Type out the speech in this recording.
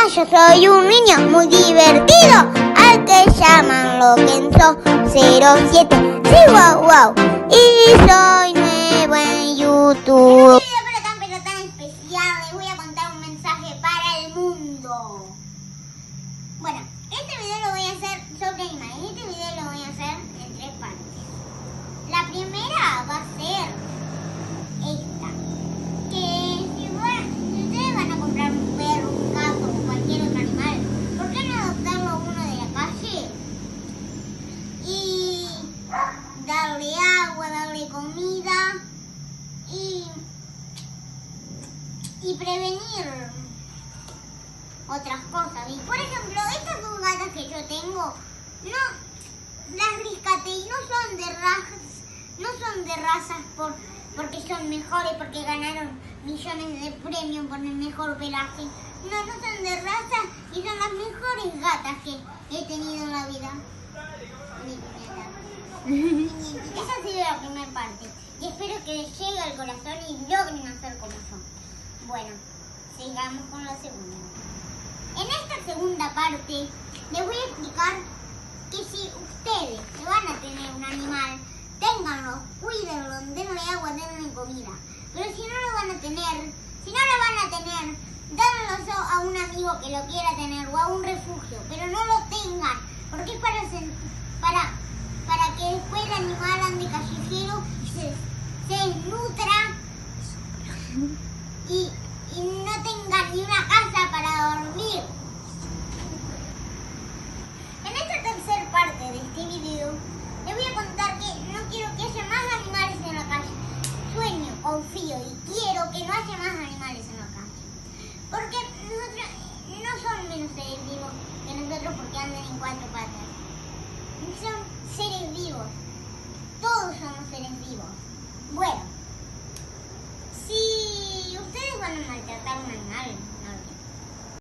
yo soy un niño muy divertido, al que llaman Loquenzo 07. Sí, wow, wow. Y soy nuevo en YouTube. En este video pero tan especial les voy a contar un mensaje para el mundo. Bueno, este video lo voy a hacer sobre animales. Este video lo voy a hacer en 3 partes. La primera va a ser esta. Que si ustedes van a comprar un perro, un gato o cualquier otro animal, ¿por qué no adoptarlo uno de la calle? Y darle agua, darle comida y prevenir otras cosas. Y por ejemplo, estas 2 gatas que yo tengo, no las rescaté y no son de razas porque son mejores, porque ganaron millones de premios por el mejor pelaje. No son de raza y son las mejores gatas que he tenido en la vida. Esa ha sido la primera parte. Y espero que les llegue al corazón y logren hacer como yo. Bueno, sigamos con la segunda. En esta segunda parte les voy a explicar que si ustedes se van a tener un animal, ténganlo, cuídenlo, denle agua, denle comida. Pero si no lo van a tener, denlo a un amigo que lo quiera tener o a un refugio, pero no lo tengan, porque es para que después el animal ande callejero y se nutra y no tenga ni una casa para dormir. En esta tercera parte de este video les voy a contar que no quiero que haya más animales en la calle. Sueño, confío y quiero que no haya más animales en la calle. Porque nosotros no son menos seres vivos que nosotros porque andan en 4 patas. Son seres vivos.